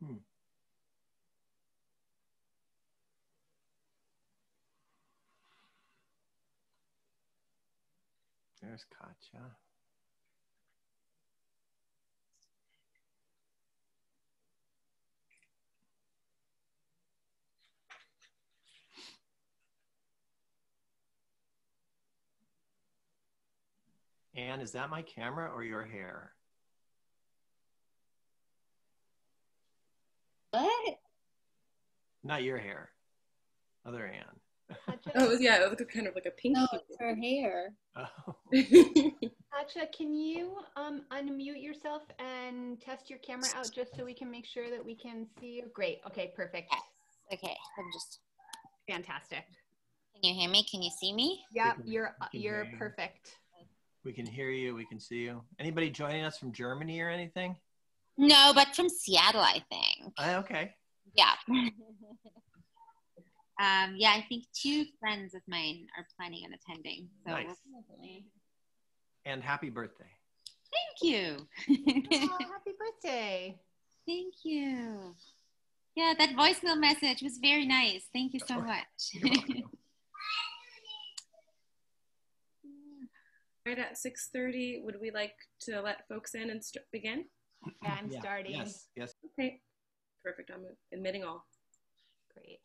Hmm. There's Katya. Anne, is that my camera or your hair? What? Not your hair. Other Anne. Oh, yeah, it looked kind of like a pink. No, it's her hair. Oh. Katya, can you unmute yourself and test your camera out just so we can make sure that we can see you? Great. Okay, perfect. Yes. Okay, I'm just. Fantastic. Can you hear me? Can you see me? Yep, We can you're hear you. perfect. We can hear you. We can see you. Anybody joining us from Germany or anything? No, but from Seattle, I think. Okay. Yeah. Yeah, I think 2 friends of mine are planning on attending. So Nice. we'll probably... And happy birthday. Thank you. Oh, happy birthday. Thank you. Yeah, that voicemail message was very nice. Thank you so much. You're welcome. Right at 6:30, would we like to let folks in and begin? Yeah, I'm Yeah. starting. Yes. Yes. Okay, perfect. I'm admitting all. Great.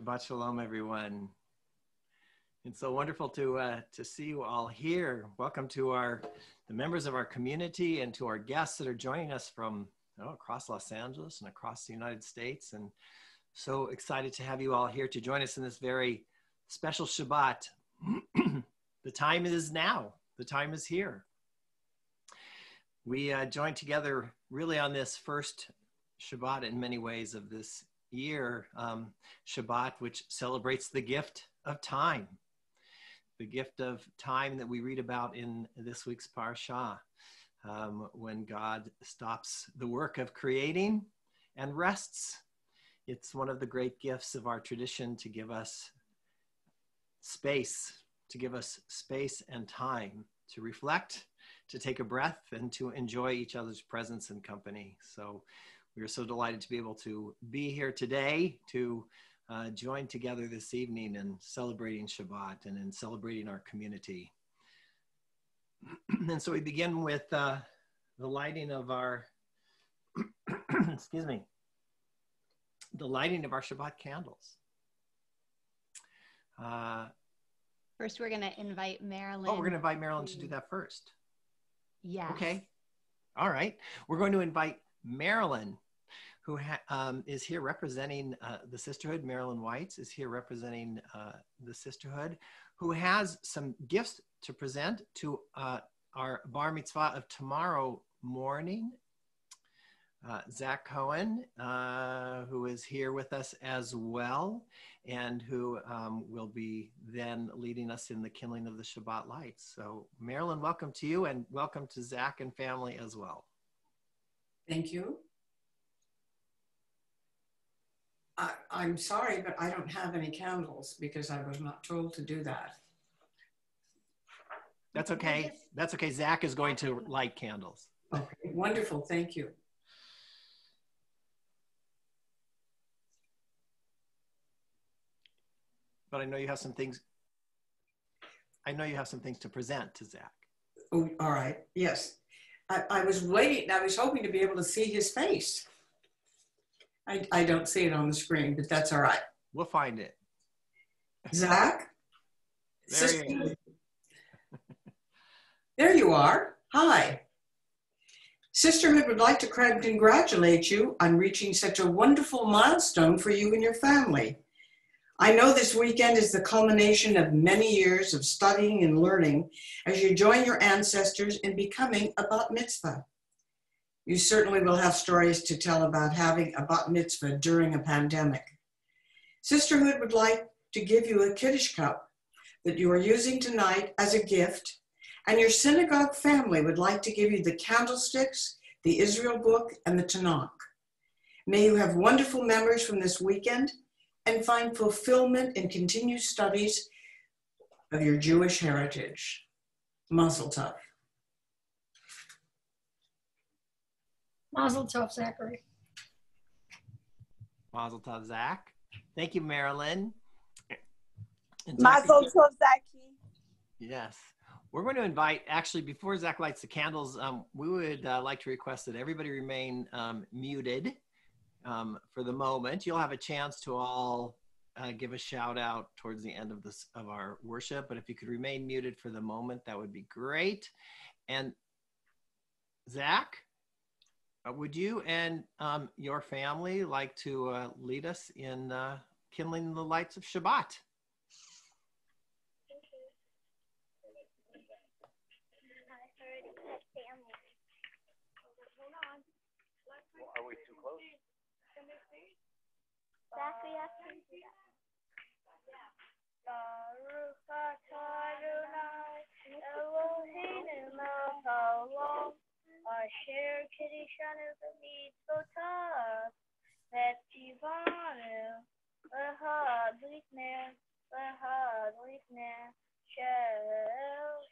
Shabbat Shalom, everyone. It's so wonderful to see you all here. Welcome to the members of our community and to our guests that are joining us from across Los Angeles and across the United States. And so excited to have you all here to join us in this very special Shabbat. The time is now. The time is here. We joined together really on this first Shabbat in many ways of this year, Shabbat, which celebrates the gift of time. The gift of time that we read about in this week's Parsha, when God stops the work of creating and rests It's one of the great gifts of our tradition to give us space, and time to reflect, to take a breath, and to enjoy each other's presence and company. So we are so delighted to be able to be here today to join together this evening in celebrating Shabbat and in celebrating our community. And so we begin with the lighting of our, excuse me, the lighting of our Shabbat candles. First, we're going to invite Marilyn. Oh, we're going to invite Marilyn to do that first. Yeah. Okay. All right. We're going to invite Marilyn, who is here representing the sisterhood. Marilyn Whites is here representing the sisterhood, who has some gifts to present to our bar mitzvah of tomorrow morning. Zach Cohen, who is here with us as well, and who will be then leading us in the kindling of the Shabbat lights. So Marilyn, welcome to you, and welcome to Zach and family as well. Thank you. I'm sorry, but I don't have any candles because I was not told to do that. That's okay. That's okay. Zach is going to light candles. Okay, wonderful. Thank you. But I know you have some things. I know you have some things to present to Zach. Oh, all right. Yes. I was waiting. I was hoping to be able to see his face. I don't see it on the screen, but that's all right. We'll find it. Zach? There you are. There you are. Hi. Sisterhood would like to congratulate you on reaching such a wonderful milestone for you and your family. I know this weekend is the culmination of many years of studying and learning as you join your ancestors in becoming a bat mitzvah. You certainly will have stories to tell about having a bat mitzvah during a pandemic. Sisterhood would like to give you a Kiddush cup that you are using tonight as a gift, and your synagogue family would like to give you the candlesticks, the Israel book, and the Tanakh. May you have wonderful memories from this weekend and find fulfillment in continued studies of your Jewish heritage. Mazel tov. Mazel tov, Zachary. Mazel tov, Zach. Thank you, Marilyn. Mazel tov, Zaki. Yes. We're going to invite, actually, before Zach lights the candles, we would like to request that everybody remain muted for the moment. You'll have a chance to all give a shout out towards the end of our worship, but if you could remain muted for the moment, that would be great. And Zach, would you and your family like to lead us in kindling the lights of Shabbat? Are we too close? Baruch atah Adonai Eloheinu melech haolam asher kiddushanu b'mitzvotav v'tzivanu l'had lifnei shel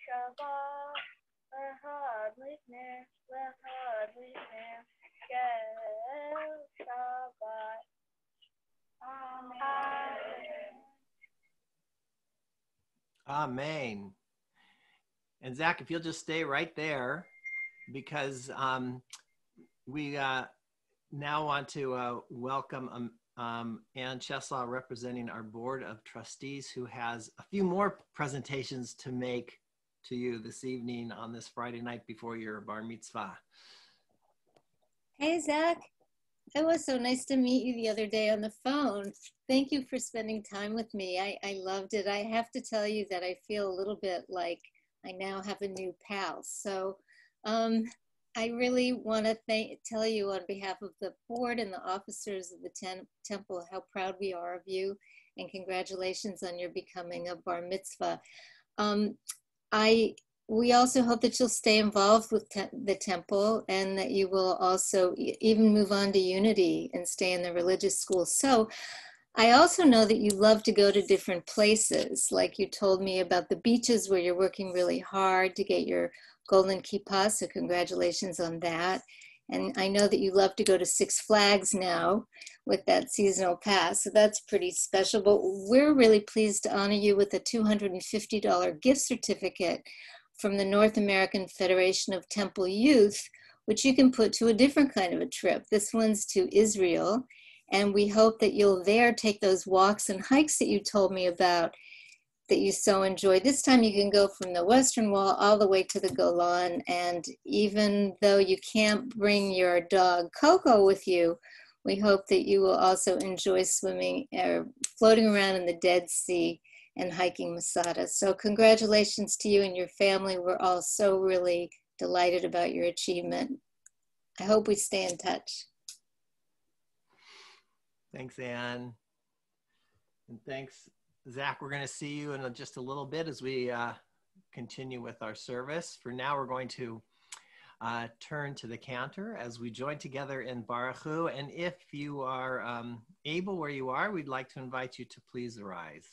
Shabbat l'had lifnei shel Shabbat. Amen. Amen. And Zach, if you'll just stay right there, because we now want to welcome Ann Cheslaw, representing our Board of Trustees, who has a few more presentations to make to you this evening on this Friday night before your bar mitzvah. Hey, Zach. It was so nice to meet you the other day on the phone. Thank you for spending time with me. I loved it. I have to tell you that I feel a little bit like I now have a new pal. So I really want to tell you on behalf of the board and the officers of the temple how proud we are of you, and congratulations on your becoming a bar mitzvah. we also hope that you'll stay involved with the temple, and that you will also even move on to Unity and stay in the religious school. So I also know that you love to go to different places. Like you told me about the beaches where you're working really hard to get your golden kippah, so congratulations on that. And I know that you love to go to Six Flags now with that seasonal pass, so that's pretty special. But we're really pleased to honor you with a $250 gift certificate from the North American Federation of Temple Youth, which you can put to a different kind of a trip. This one's to Israel, and we hope that you'll there take those walks and hikes that you told me about that you so enjoyed. This time you can go from the Western Wall all the way to the Golan, and even though you can't bring your dog Coco with you, we hope that you will also enjoy swimming or floating around in the Dead Sea and hiking Masada. So congratulations to you and your family. We're all so really delighted about your achievement. I hope we stay in touch. Thanks, Anne. And thanks, Zach. We're going to see you in just a little bit as we continue with our service. For now, we're going to turn to the cantor as we join together in Baruch Hu. And if you are able where you are, we'd like to invite you to please arise.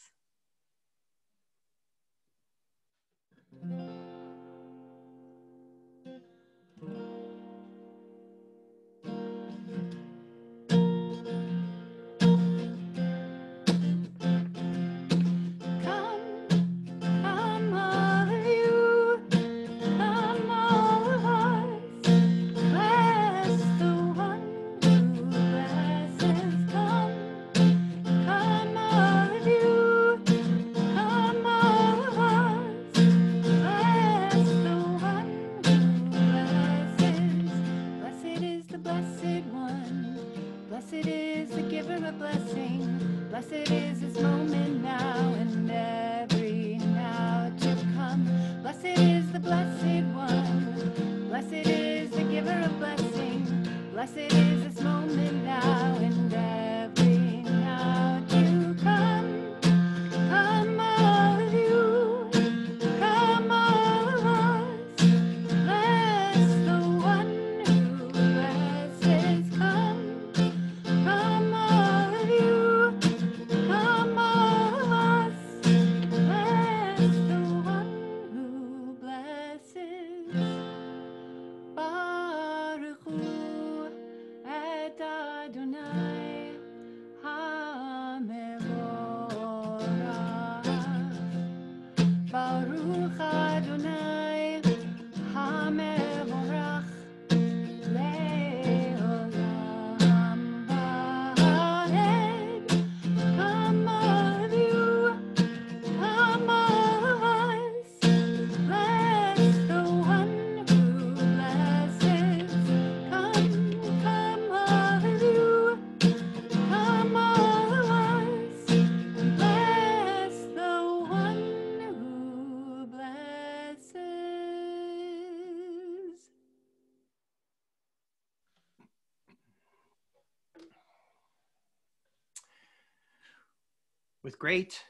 With great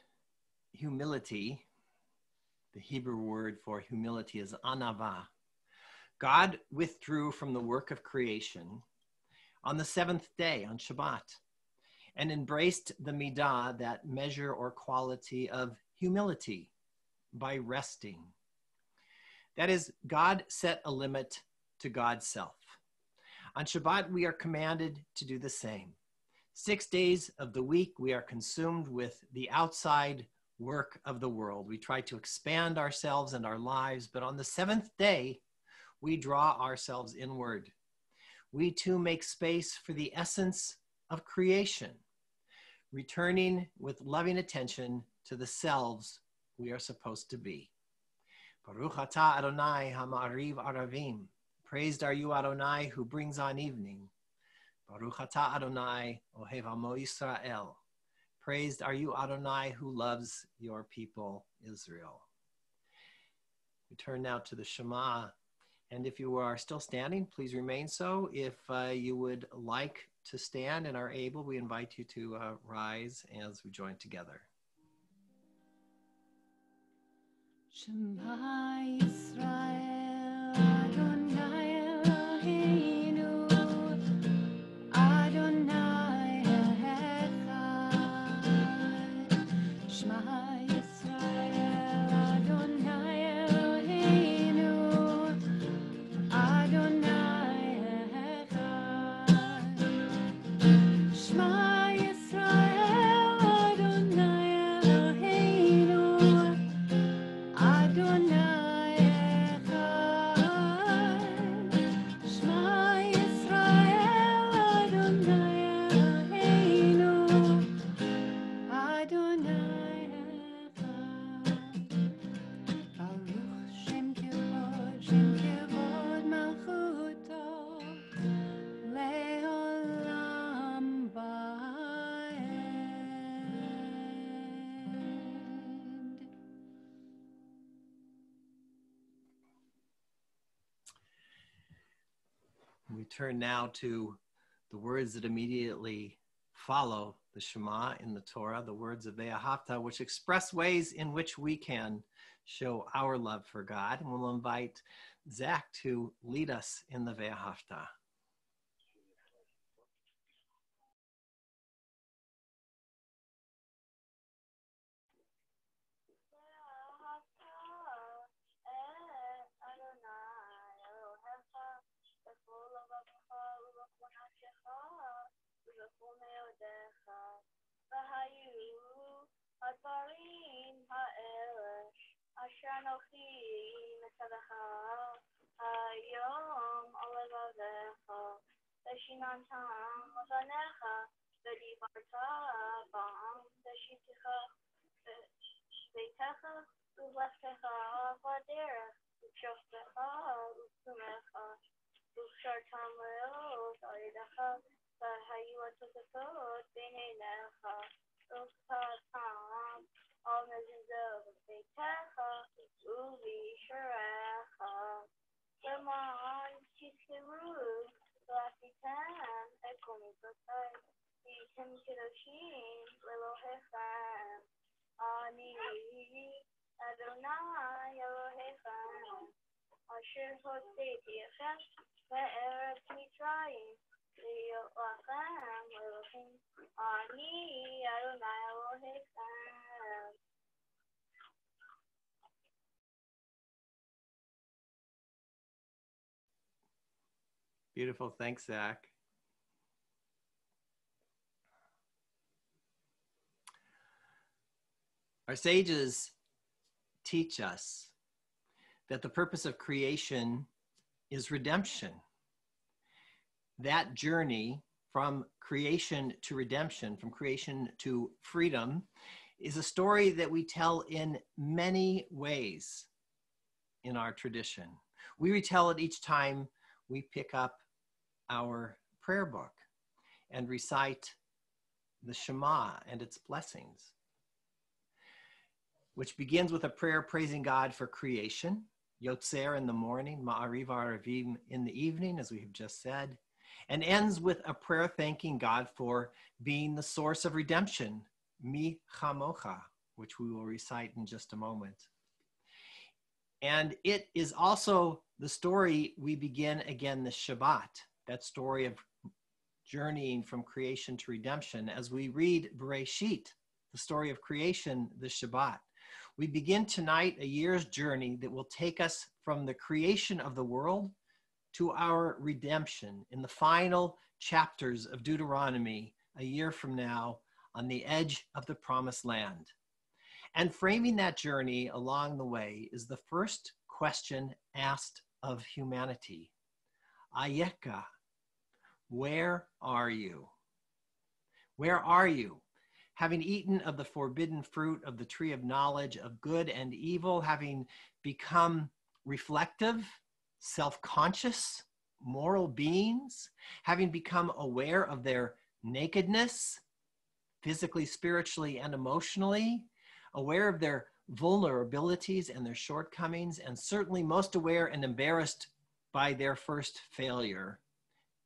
humility, the Hebrew word for humility is anava, God withdrew from the work of creation on the seventh day, on Shabbat, and embraced the midah, that measure or quality of humility, by resting. That is, God set a limit to God's self. On Shabbat, we are commanded to do the same. 6 days of the week, we are consumed with the outside work of the world. We try to expand ourselves and our lives, but on the seventh day, we draw ourselves inward. We too make space for the essence of creation, returning with loving attention to the selves we are supposed to be. Baruch atah Adonai ha'ma'ariv aravim. Praised are you, Adonai, who brings on evening. Baruch atah Adonai ohev amo Yisrael. Praised are you, Adonai, who loves your people, Israel. We turn now to the Shema. And if you are still standing, please remain so. If you would like to stand and are able, we invite you to rise as we join together. Shema Yisrael, Adonai Eloheinu, Adonai Echad. Shema Yisrael, Adonai Eloheinu, Adonai Echad. Shema Yisrael, Adonai Eloheinu, Adonai Echad. Shema Yisrael, Adonai Eloheinu, Adonai Echad. Baruch Shem Kevod Malchuto, Le'olam Va'ed. We turn now to the words that immediately follow the Shema in the Torah, the words of Ve'ahavta, which express ways in which we can show our love for God. And we'll invite Zach to lead us in the Ve'ahavta. הדברים האלה אשר אנוכי מצווך היום על לבביך ושיננתם לבניך ודיברת בם בשבתך בביתך ובלכתך בדרך ובשופטך ובתומך ובשרתם לאות על ידך והיו התוצאות בין עיניך ובחרתם על מזוזות בביתך ובשעריך למען תזכרו ועשיתם את כל מצוותיי והייתם קדושים לאלוהיכם אני אדוני אלוהיכם אשר הוצאתיכם מארץ מצרים להיות לכם אלוהים אני אדוני אלוהיכם. Beautiful. Thanks, Zach. Our sages teach us that the purpose of creation is redemption. That journey from creation to redemption, from creation to freedom, is a story that we tell in many ways in our tradition. We retell it each time we pick up our prayer book and recite the Shema and its blessings, which begins with a prayer praising God for creation, Yotzer in the morning, Ma'ariv Aravim in the evening, as we have just said, and ends with a prayer thanking God for being the source of redemption, Mi Chamocha, which we will recite in just a moment. And it is also the story we begin again this Shabbat, that story of journeying from creation to redemption, as we read Bereshit, the story of creation this Shabbat. We begin tonight a year's journey that will take us from the creation of the world to our redemption in the final chapters of Deuteronomy a year from now on the edge of the promised land. And framing that journey along the way is the first question asked of humanity. Ayeka, where are you? Where are you? Having eaten of the forbidden fruit of the tree of knowledge of good and evil, having become reflective, self-conscious, moral beings, having become aware of their nakedness, physically, spiritually, and emotionally, aware of their vulnerabilities and their shortcomings, and certainly most aware and embarrassed by their first failure,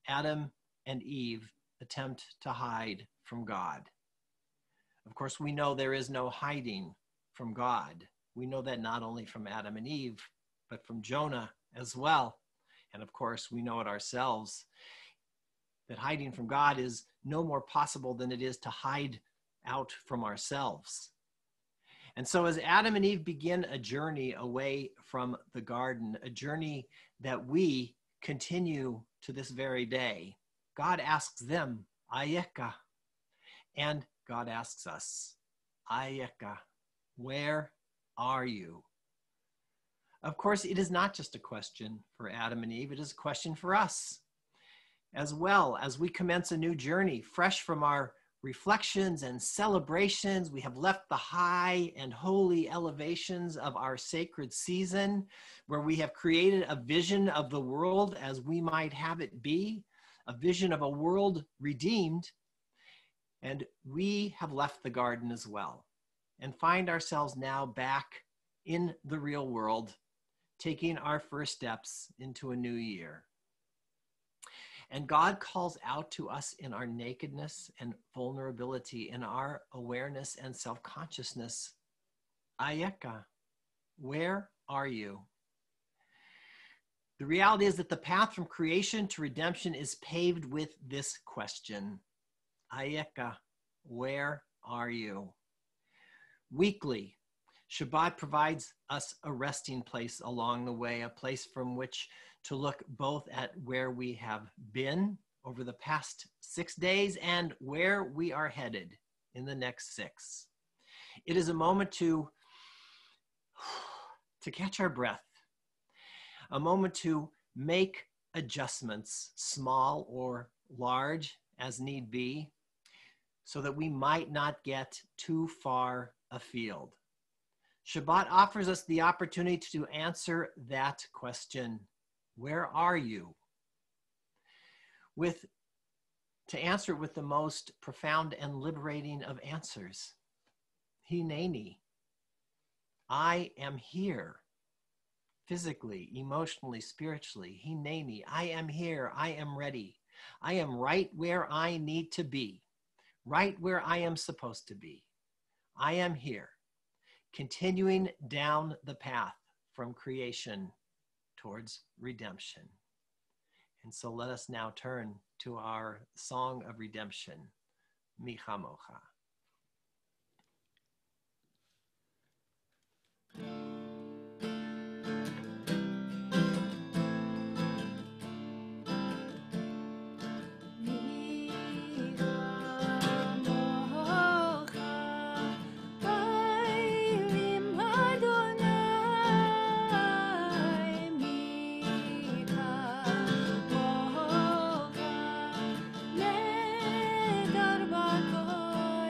Adam and Eve attempt to hide from God. Of course, we know there is no hiding from God. We know that not only from Adam and Eve, but from Jonah as well. And of course, we know it ourselves, that hiding from God is no more possible than it is to hide out from ourselves. And so as Adam and Eve begin a journey away from the garden, a journey that we continue to this very day, God asks them, Ayeka. And God asks us, Ayeka, where are you? Of course, it is not just a question for Adam and Eve, it is a question for us as well. As we commence a new journey, fresh from our reflections and celebrations, we have left the high and holy elevations of our sacred season, where we have created a vision of the world as we might have it be, a vision of a world redeemed, and we have left the garden as well and find ourselves now back in the real world, taking our first steps into a new year. And God calls out to us in our nakedness and vulnerability, in our awareness and self-consciousness. Ayeka, where are you? The reality is that the path from creation to redemption is paved with this question. Ayeka, where are you? Weekly, Shabbat provides us a resting place along the way, a place from which to look both at where we have been over the past 6 days and where we are headed in the next 6. It is a moment to catch our breath, a moment to make adjustments, small or large as need be, so that we might not get too far afield. Shabbat offers us the opportunity to answer that question. Where are you? To answer it with the most profound and liberating of answers. Hineni. I am here. Physically, emotionally, spiritually. Hineni. I am here. I am ready. I am right where I need to be. Right where I am supposed to be. I am here. Continuing down the path from creation towards redemption. And so let us now turn to our song of redemption, Micha Mocha. Darba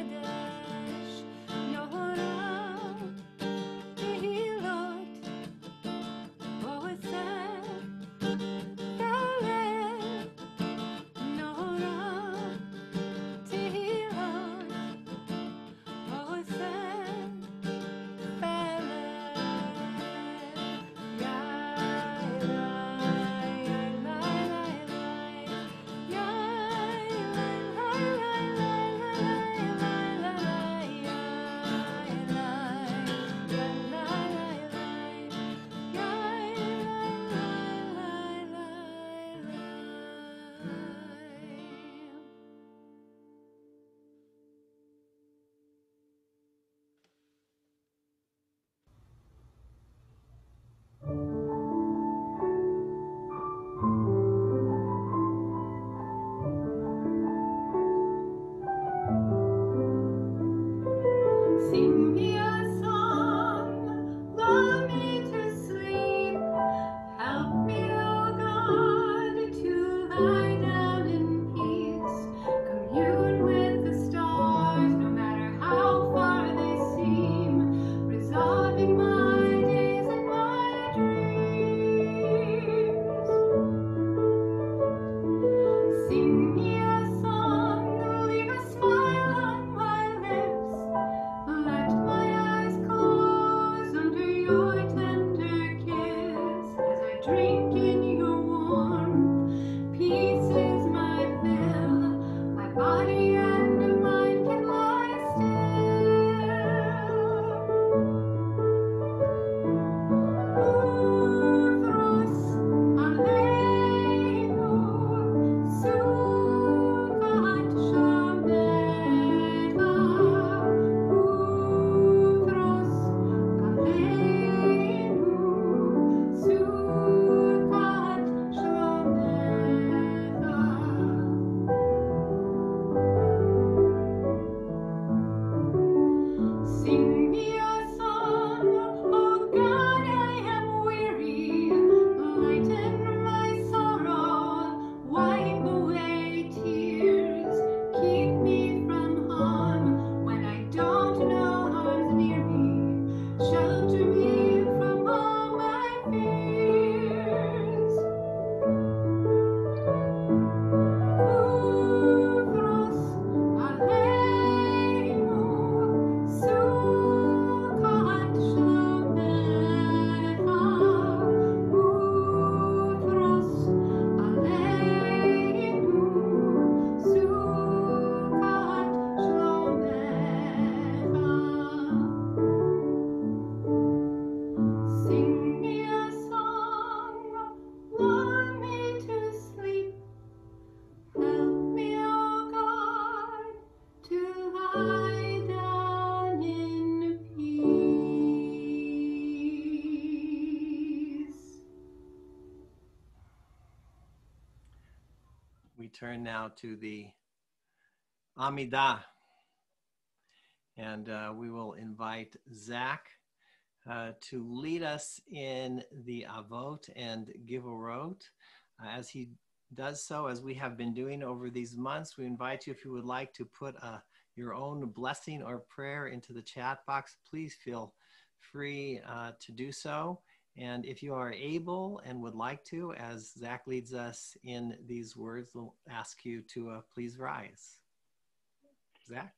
turn now to the Amidah. And we will invite Zach to lead us in the Avot and Givorot. As he does so, as we have been doing over these months, we invite you, if you would like to put your own blessing or prayer into the chat box, please feel free to do so. And if you are able and would like to, as Zach leads us in these words, we'll ask you to please rise. Zach?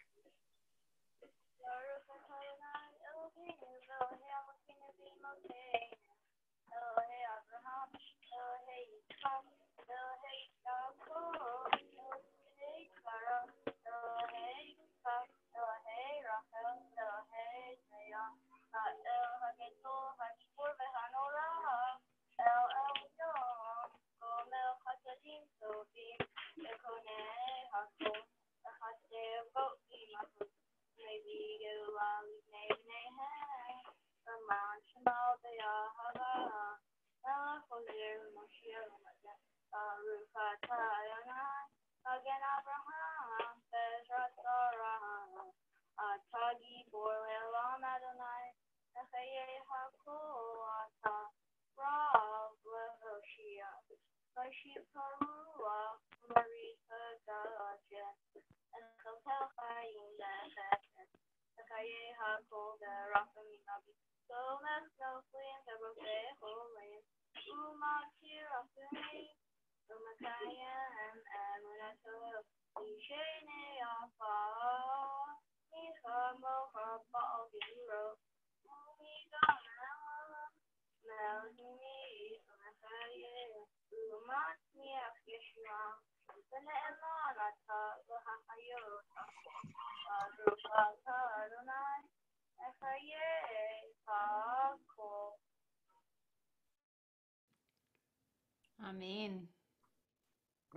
Amen.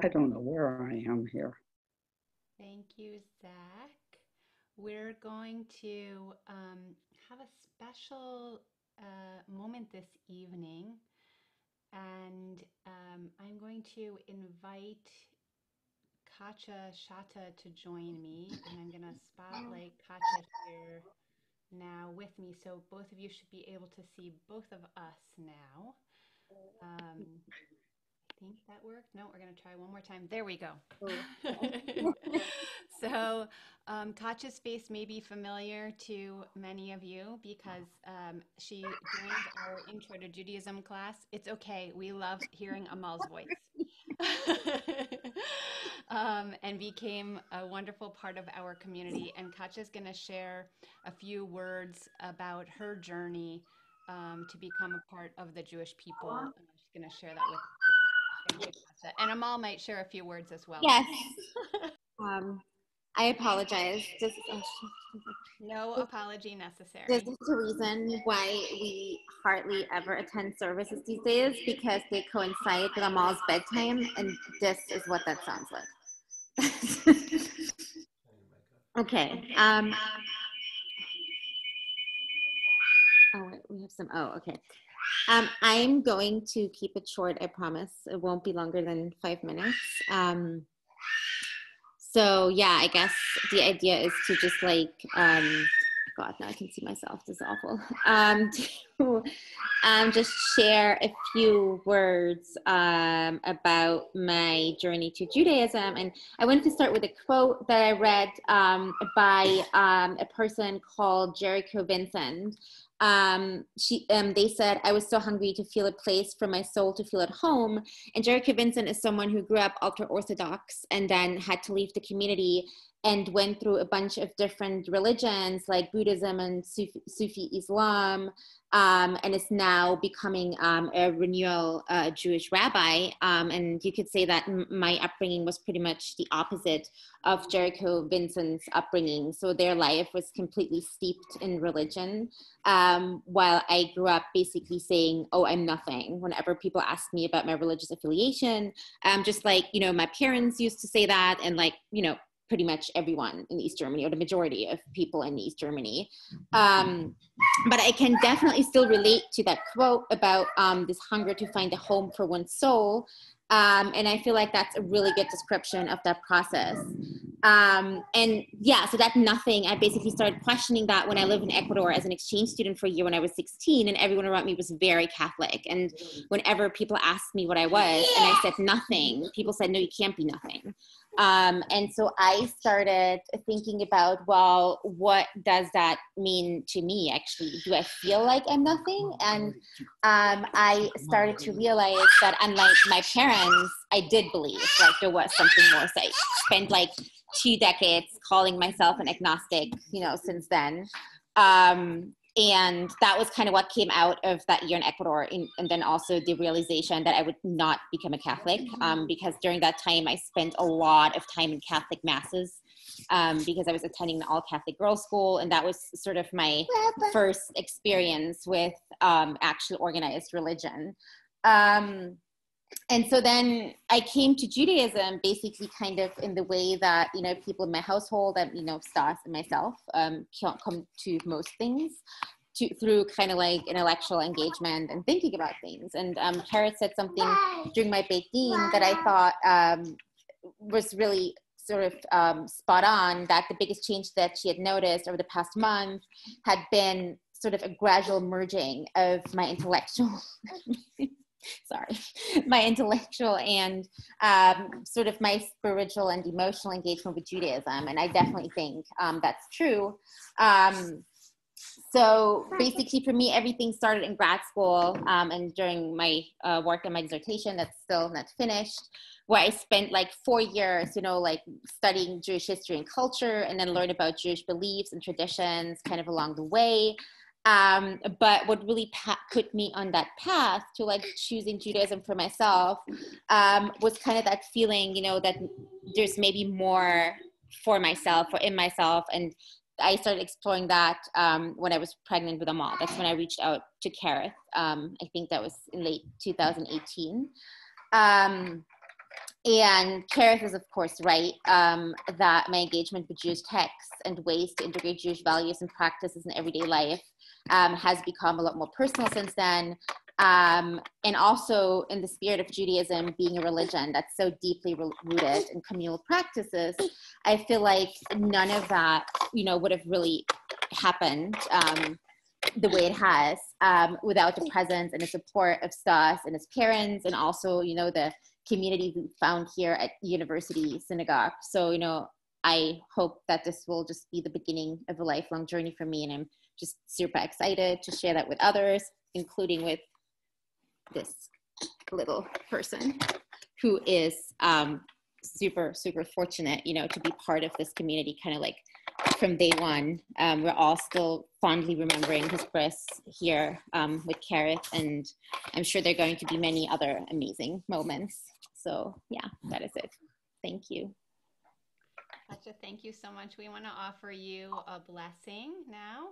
I don't know where I am here. Thank you, Zach. We're going to have a special moment this evening, and I'm going to invite Katja Shata to join me, and I'm going to spotlight Katja here now with me, so both of you should be able to see both of us now. I think that worked. No, we're going to try one more time. There we go. So Katja's face may be familiar to many of you because she joined our Intro to Judaism class. It's okay. We love hearing Amal's voice. And became a wonderful part of our community. And Katja's going to share a few words about her journey to become a part of the Jewish people. She's going to share that with us. Thank you, Katja. And Amal might share a few words as well. Yes. I apologize. No apology necessary. This is the reason why we hardly ever attend services these days, because they coincide with Amal's bedtime, and this is what that sounds like. Okay. Oh, wait, we have some. Oh, okay. I'm going to keep it short. I promise. It won't be longer than 5 minutes. So yeah, I guess the idea is to just like, God, now I can see myself. This is awful. To just share a few words about my journey to Judaism. And I wanted to start with a quote that I read by a person called Jericho Vincent. They said, "I was so hungry to feel a place for my soul to feel at home." And Jericho Vincent is someone who grew up ultra-Orthodox and then had to leave the community and went through a bunch of different religions like Buddhism and Sufi Islam, and is now becoming a renewal Jewish rabbi. And you could say that my upbringing was pretty much the opposite of Jericho Vincent's upbringing. So their life was completely steeped in religion, while I grew up basically saying, "Oh, I'm nothing," whenever people ask me about my religious affiliation. Just like, you know, my parents used to say that, and like, you know, pretty much everyone in East Germany, or the majority of people in East Germany. But I can definitely still relate to that quote about this hunger to find a home for one's soul. And I feel like that's a really good description of that process. And yeah, so that nothing, I basically started questioning that when I lived in Ecuador as an exchange student for a year when I was 16, and everyone around me was very Catholic. And whenever people asked me what I was, and I said nothing, people said, no, you can't be nothing. And so I started thinking about, well, what does that mean to me actually? Do I feel like I'm nothing? And I started to realize that unlike my parents, I did believe like there was something more. So I spent like 2 decades calling myself an agnostic, you know, since then. And that was kind of what came out of that year in Ecuador. And then also the realization that I would not become a Catholic, because during that time I spent a lot of time in Catholic masses, because I was attending an all Catholic girls' school. And that was sort of my first experience with actual organized religion. And so then I came to Judaism basically kind of in the way that, you know, people in my household and, you know, Stas and myself can't come to most things through kind of like intellectual engagement and thinking about things. And Kara said something during my Beit Din that I thought was really sort of spot on, that the biggest change that she had noticed over the past month had been sort of a gradual merging of my intellectual my intellectual and sort of my spiritual and emotional engagement with Judaism. And I definitely think that's true. So basically for me, everything started in grad school and during my work on my dissertation that's still not finished, where I spent like 4 years, you know, like studying Jewish history and culture, and then learned about Jewish beliefs and traditions kind of along the way. But what really put me on that path to like choosing Judaism for myself was kind of that feeling, you know, that there's maybe more for myself or in myself. And I started exploring that when I was pregnant with Amal. That's when I reached out to Kareth. I think that was in late 2018. And Kareth is, of course, right, that my engagement with Jewish texts and ways to integrate Jewish values and practices in everyday life has become a lot more personal since then. And also in the spirit of Judaism being a religion that's so deeply rooted in communal practices, I feel like none of that, you know, would have really happened the way it has without the presence and the support of Stas and his parents, and also, you know, the community we found here at University Synagogue. So, you know, I hope that this will just be the beginning of a lifelong journey for me. And I'm just super excited to share that with others, including with this little person who is super, super fortunate, you know, to be part of this community kind of like from day one. We're all still fondly remembering his bris here with Kareth, and I'm sure there are going to be many other amazing moments. So yeah, that is it. Thank you. Katja, thank you so much. We want to offer you a blessing now.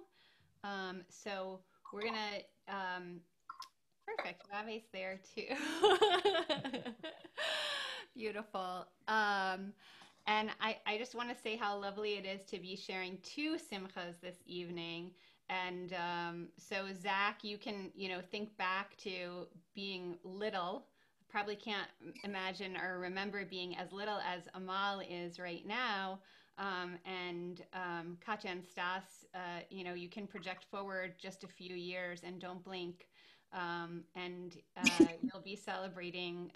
So we're going to, perfect, Rave's there too. Beautiful. And I just want to say how lovely it is to be sharing 2 simchas this evening. And so Zach, you can, you know, think back to being little. Probably can't imagine or remember being as little as Amal is right now. And Katja and Stas, you know, you can project forward just a few years and don't blink. And you'll be celebrating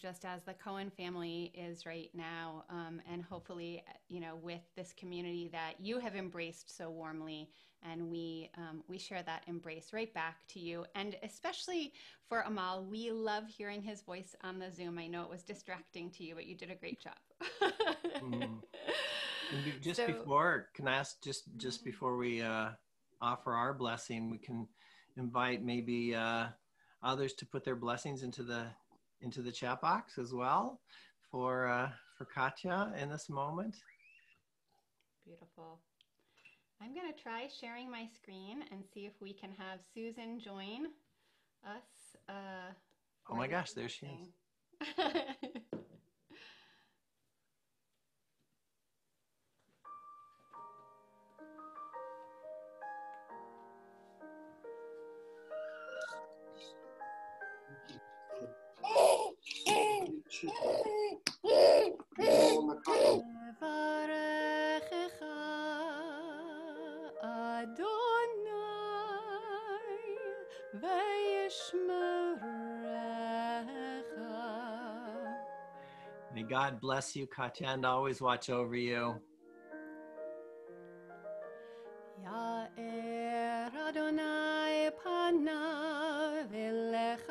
just as the Cohen family is right now, and hopefully, you know, with this community that you have embraced so warmly, and we share that embrace right back to you. And especially for Amal, we love hearing his voice on the Zoom. I know it was distracting to you, but you did a great job. And just before, can I ask, just before we offer our blessing, we can invite maybe others to put their blessings into the chat box as well for Katja in this moment. Beautiful. I'm going to try sharing my screen and see if we can have Susan join us. Oh my gosh, there she is. There she is. וישמרך. May God bless you, Katya, and always watch over you. יאר אדוני פניו אליך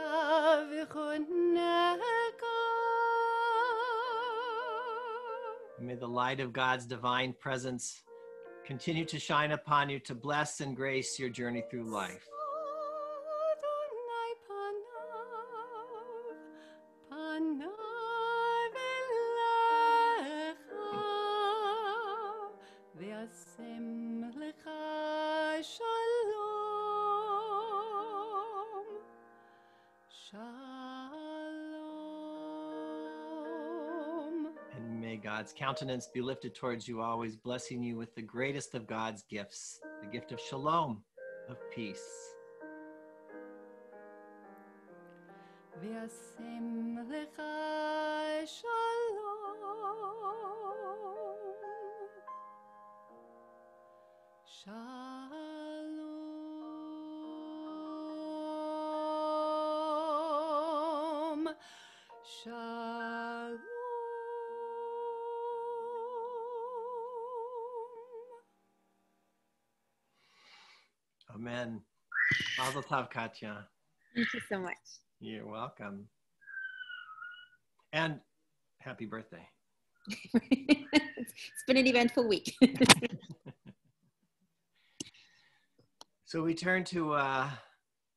וחונקה. May the light of God's divine presence continue to shine upon you to bless and grace your journey through life. אדוני פניו אליך וישם לך שלום. Shalom. And may God's countenance be lifted towards you always, blessing you with the greatest of God's gifts, the gift of shalom, of peace. וישם לך שלום. Shalom. Amen. Mazel tov, Katya. Thank you so much. You're welcome. And happy birthday. It's been an eventful week. So we turn to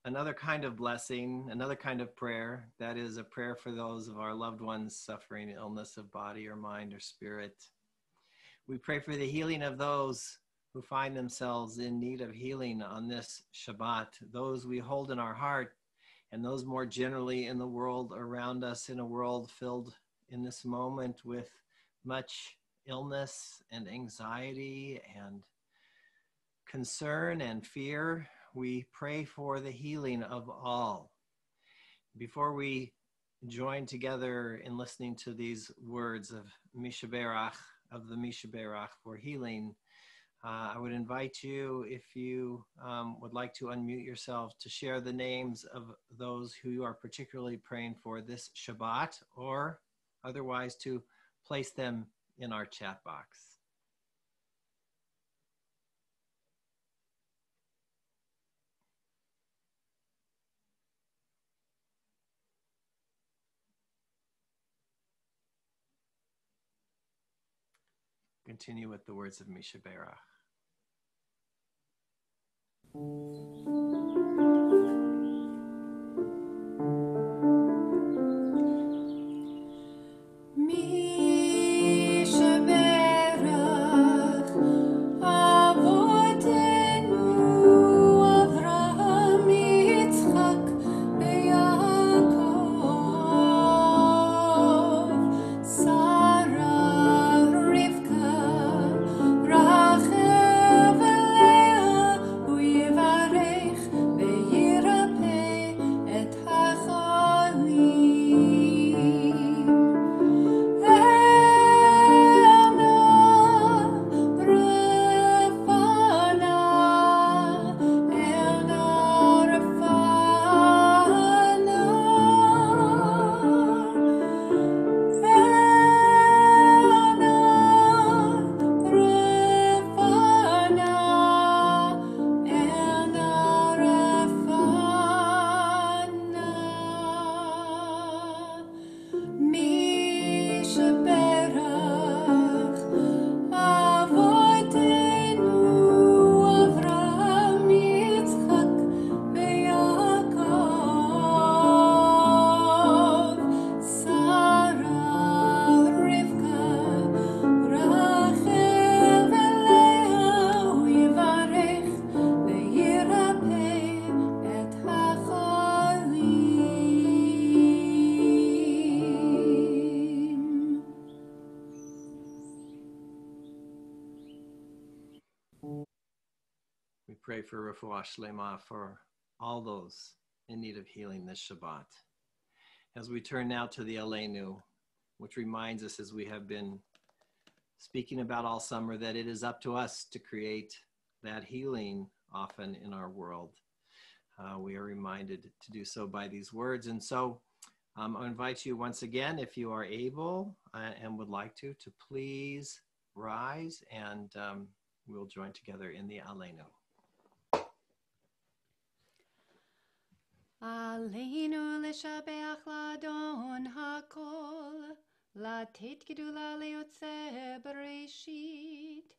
another kind of blessing, another kind of prayer. That is a prayer for those of our loved ones suffering illness of body or mind or spirit. We pray for the healing of those who find themselves in need of healing on this Shabbat, those we hold in our heart, and those more generally in the world around us, in a world filled in this moment with much illness and anxiety and concern and fear. We pray for the healing of all. Before we join together in listening to these words of Mishaberach, of the Mishaberach for healing, I would invite you, if you would like to unmute yourself, to share the names of those who you are particularly praying for this Shabbat, or otherwise to place them in our chat box. Continue with the words of Mishaberach. Mishaberach avotenu Avraham Yitzchak veYaakov Sarah Rivka Rachel Leah hu yivarech veyirapeh et hacholim. Mishaberach avotenu Avraham Yitzchak veYaakov Sarah Rivka Rachel Leah hu yivarech veyirapeh et hacholim. We pray for refuah shlema for all those in need of healing this Shabbat. As we turn now to the Aleinu, which reminds us, as we have been speaking about all summer, that it is up to us to create that healing often in our world. we are reminded to do so by these words. And so I invite you once again, if you are able and would like to please rise, and we'll join together in the Aleinu. Aleinu l'shabeach l'Adon hakol, לתת גדולה ליוצא בראשית,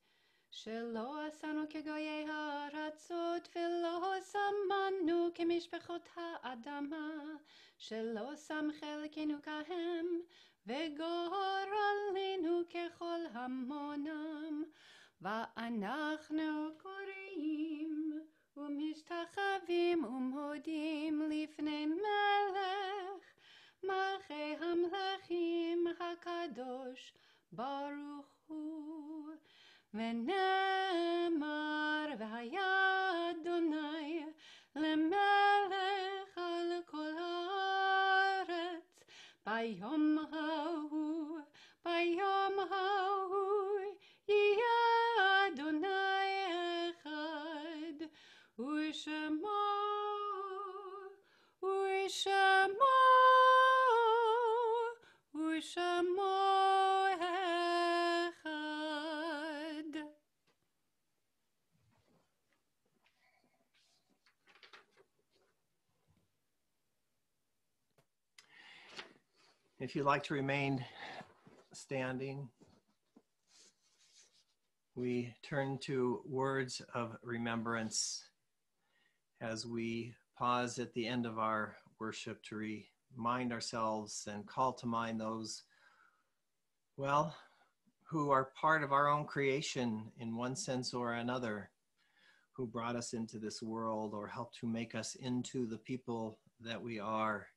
שלא עשנו כגויי הארצות ולא שמנו כמשפחות האדמה, שלא שם חלקנו כהם וגורלנו ככל המונם, ואנחנו קוראים ומשתחווים ומודים לפני מלך מלכי המלכים הקדוש ברוך הוא, ונאמר והיה אדוני למלך על כל הארץ ביום ההוא, ביום ההוא יהיה אדוני אחד ושמו אחד. If you'd like to remain standing, we turn to words of remembrance as we pause at the end of our worship to remind ourselves and call to mind those, well, who are part of our own creation in one sense or another, who brought us into this world or helped to make us into the people that we are,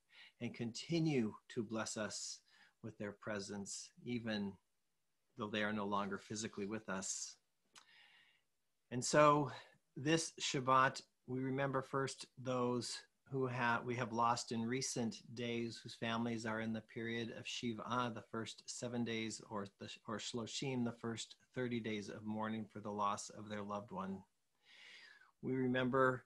and continue to bless us with their presence, even though they are no longer physically with us. And so this Shabbat, we remember first those who we have lost in recent days, whose families are in the period of Shiva, the first 7 days, or Shloshim, the first 30 days of mourning for the loss of their loved one. We remember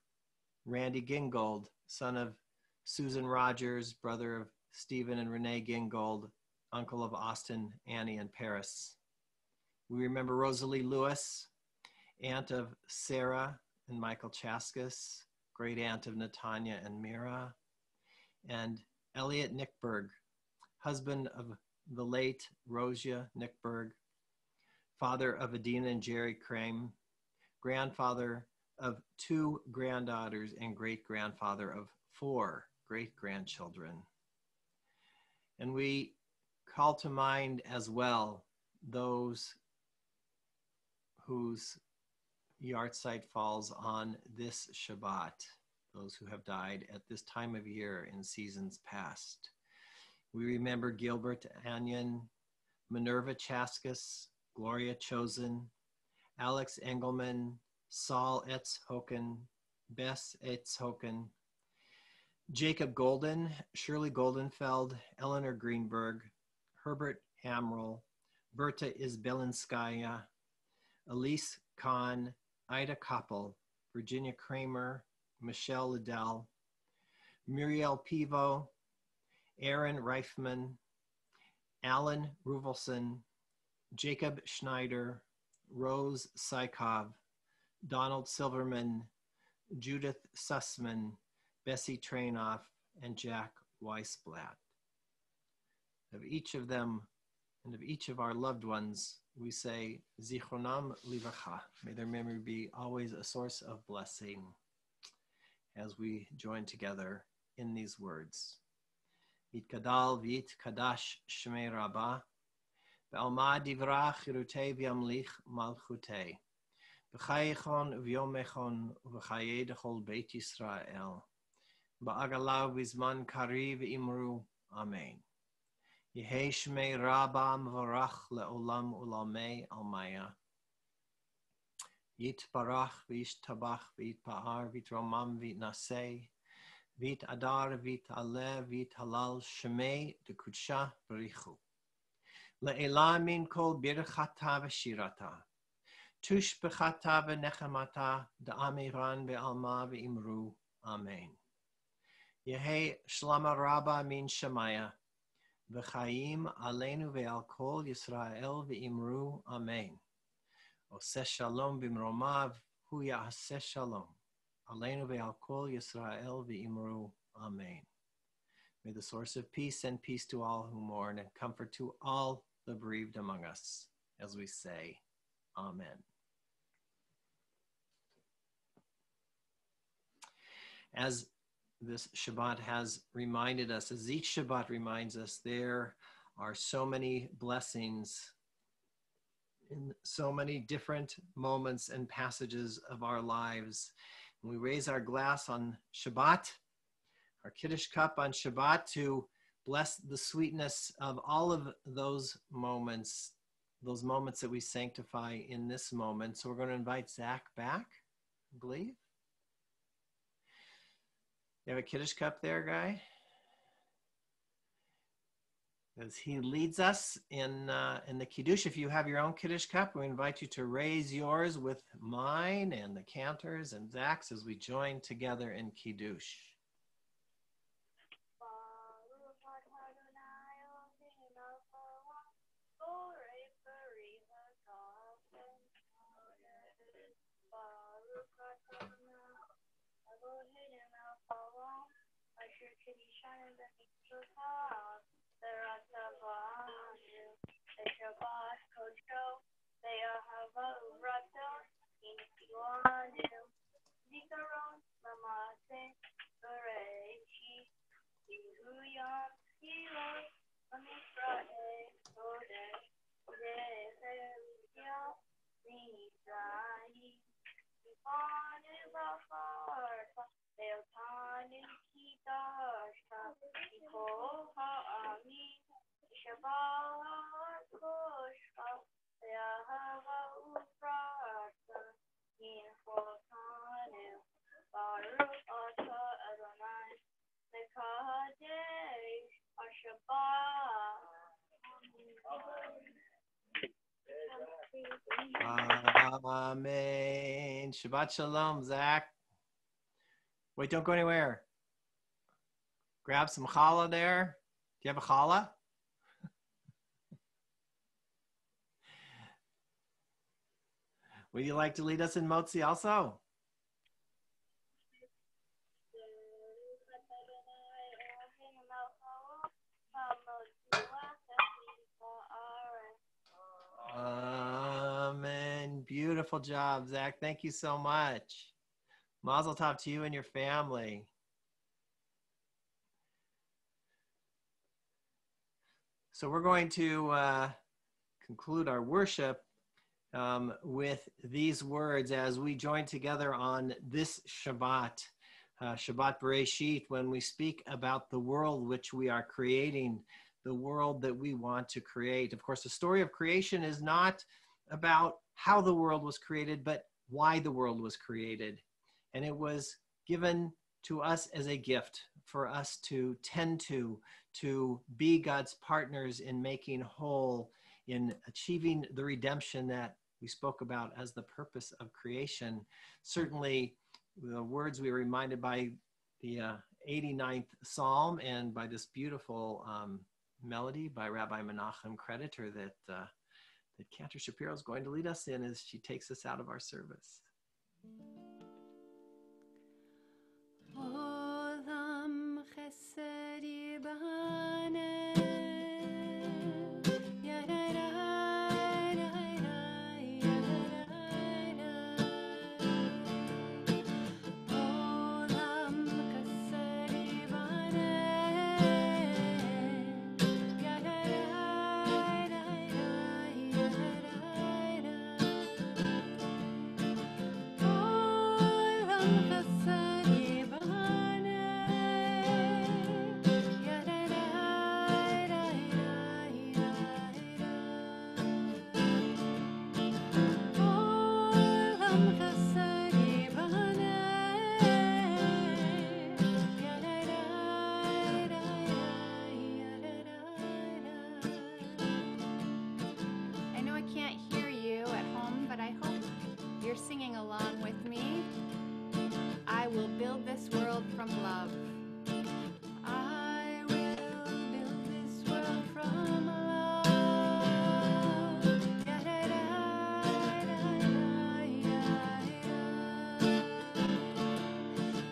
Randy Gingold, son of Susan Rogers, brother of Stephen and Renee Gingold, uncle of Austin, Annie, and Paris. We remember Rosalie Lewis, aunt of Sarah and Michael Chaskis, great aunt of Natanya and Mira, and Elliot Nickberg, husband of the late Rosia Nickberg, father of Adina and Jerry Crane, grandfather of 2 granddaughters, and great-grandfather of 4 great-grandchildren. And we call to mind as well those whose yahrzeit falls on this Shabbat, those who have died at this time of year in seasons past. We remember Gilbert Anyon, Minerva Chaskis, Gloria Chosen, Alex Engelman, Saul Etzhoken, Bess Etzhoken, Jacob Golden, Shirley Goldenfeld, Eleanor Greenberg, Herbert Hamrell, Berta Izbelinskaya, Elise Kahn, Ida Koppel, Virginia Kramer, Michelle Liddell, Muriel Pivo, Aaron Reifman, Alan Ruvelson, Jacob Schneider, Rose Sykov, Donald Silverman, Judith Sussman, Bessie Trainoff, and Jack Weisblatt. Of each of them and of each of our loved ones, we say, Zichronam Livracha. May their memory be always a source of blessing as we join together in these words. Vit Kadal Vit Kadash Shmei Rabbah, Be'alma Divra Chirutei V'yamlich Malchutei, B'chayechon V'yomechon V'chayei Dechol Beit Yisrael, Ba'agalau V'zman Kari V'imru, Amen. Yehei Shmei Rabbah Mvarach Le'olam Ulamei Almaya. Yitbarach V'yishtabach V'yitpa'ar V'yitromam V'yitnasei V'yitadar V'yitaleh V'yithalal Shmei D'Kudsha B'richu. Le'elah min kol birchata v'shirata. Tush b'chata v'nechemata da'amiran be'alma v'imru. Amen. Yehi Shlama Rabba min Shemaya. V'chaim aleinu ve'al kol Yisrael ve'imru Amen. Oseh shalom b'mromav hu ya'aseh shalom. Aleinu ve'al kol Yisrael ve'imru Amen. May the source of peace send peace to all who mourn and comfort to all the bereaved among us, as we say, Amen. As this Shabbat has reminded us, as each Shabbat reminds us, there are so many blessings in so many different moments and passages of our lives. And we raise our glass on Shabbat, our Kiddush cup on Shabbat, to bless the sweetness of all of those moments that we sanctify in this moment. So we're going to invite Zach back, I believe. You have a Kiddush cup there, Guy? As he leads us in the Kiddush, if you have your own Kiddush cup, we invite you to raise yours with mine and the Cantors and Zach's as we join together in Kiddush. Amen. Shabbat Shalom, Zach. Wait, don't go anywhere. Grab some challah there. Do you have a challah? Would you like to lead us in Motzi also? Amen. Beautiful job, Zach. Thank you so much. Mazel tov to you and your family. So we're going to conclude our worship with these words as we join together on this Shabbat, Shabbat Bereshit, when we speak about the world which we are creating, the world that we want to create. Of course, the story of creation is not about how the world was created, but why the world was created. And it was given to us as a gift for us to tend to be God's partners in making whole, in achieving the redemption that we spoke about as the purpose of creation. Certainly, the words we were reminded by the 89th Psalm and by this beautiful melody by Rabbi Menachem Creditor that Cantor Shapiro is going to lead us in as she takes us out of our service. Olam chesed yibane. Oh will build this world from love. I will build this world from love.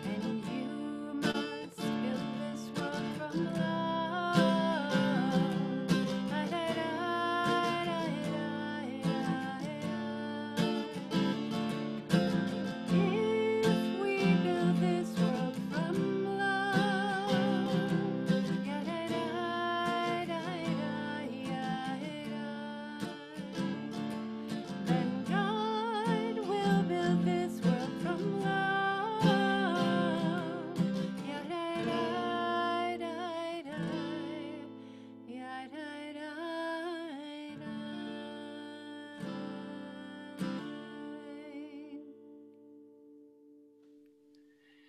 And you must build this world from love. If we build this world from love, then God will build this world from love.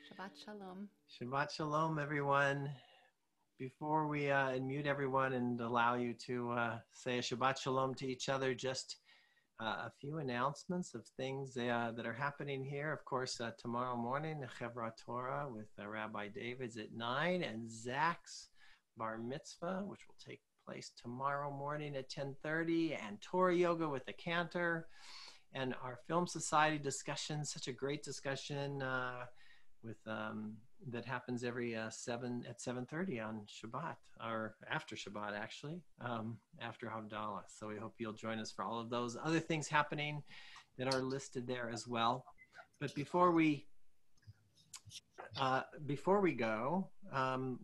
Shabbat Shalom. Shabbat Shalom, everyone. Before we unmute everyone and allow you to say a Shabbat Shalom to each other, just a few announcements of things that are happening here. Of course, tomorrow morning, the Chevra Torah with Rabbi David's at 9, and Zach's Bar Mitzvah, which will take place tomorrow morning at 10:30, and Torah Yoga with the Cantor, and our Film Society discussion, such a great discussion with that happens every 7:30 on Shabbat, or after Shabbat actually, after Havdalah. So we hope you'll join us for all of those other things happening that are listed there as well. But before we go,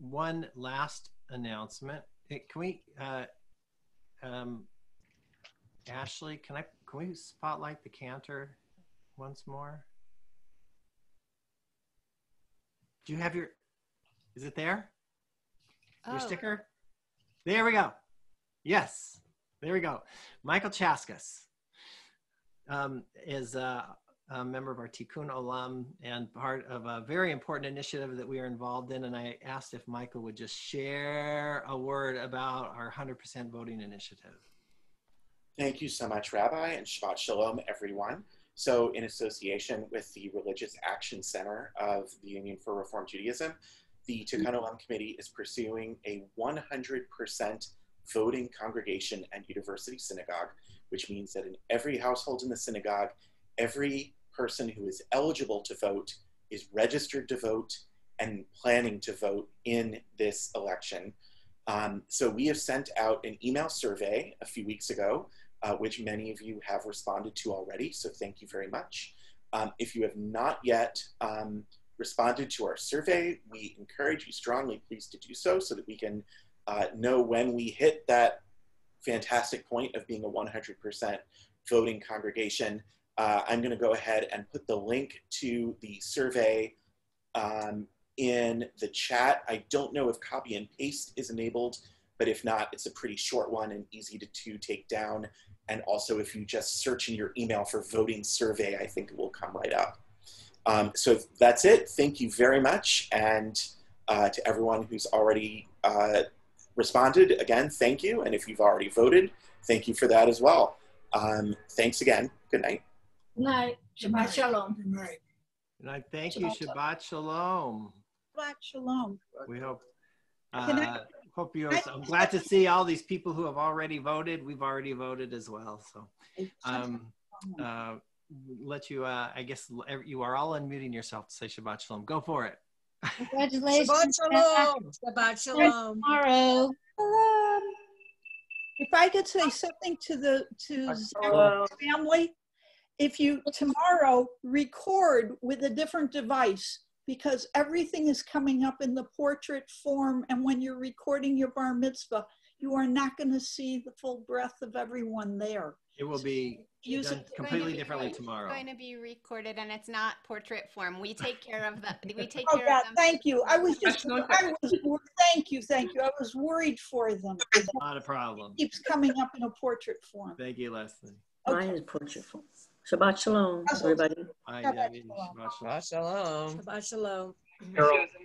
one last announcement. Can we, Ashley, can we spotlight the Cantor once more? Do you have your, is it there? Your sticker? There we go. Yes, there we go. Michael Chaskas is a member of our Tikkun Olam and part of a very important initiative that we are involved in. And I asked if Michael would just share a word about our 100% voting initiative. Thank you so much, Rabbi, and Shabbat Shalom, everyone. So in association with the Religious Action Center of the Union for Reform Judaism, the Tikkun Olam Committee is pursuing a 100% voting congregation and university synagogue, which means that in every household in the synagogue, every person who is eligible to vote is registered to vote and planning to vote in this election. So we have sent out an email survey a few weeks ago, which many of you have responded to already, so thank you very much. If you have not yet responded to our survey, we encourage you strongly, please, to do so that we can know when we hit that fantastic point of being a 100% voting congregation. I'm going to go ahead and put the link to the survey in the chat. I don't know if copy and paste is enabled, but if not, it's a pretty short one and easy to take down. And also, if you just search in your email for voting survey, I think it will come right up. So that's it. Thank you very much. And to everyone who's already responded, again, thank you. And if you've already voted, thank you for that as well. Thanks again. Good night. Good night. Shabbat Shalom. Good night. Good night. Thank you. Shabbat Shalom. Shabbat Shalom. We hope. Hope you. I'm glad to see all these people who have already voted. We've already voted as well. So, let you. I guess you are all unmuting yourself to say Shabbat Shalom. Go for it. Congratulations. Shabbat Shalom. Shabbat Shalom. Tomorrow. If I could say something to the family, if you tomorrow record with a different device, because everything is coming up in the portrait form, and when you're recording your bar mitzvah, you are not going to see the full breadth of everyone there. It will be done completely differently tomorrow. It's going to be recorded, and it's not portrait form. We take care of the. We take Oh care God, of them. thank you. Thank you. I was worried for them. Not a problem. It keeps coming up in a portrait form. Thank you, Leslie. Mine is portrait form. Shabbat Shalom, everybody. Shabbat Shalom. Shabbat Shalom. Shabbat Shalom.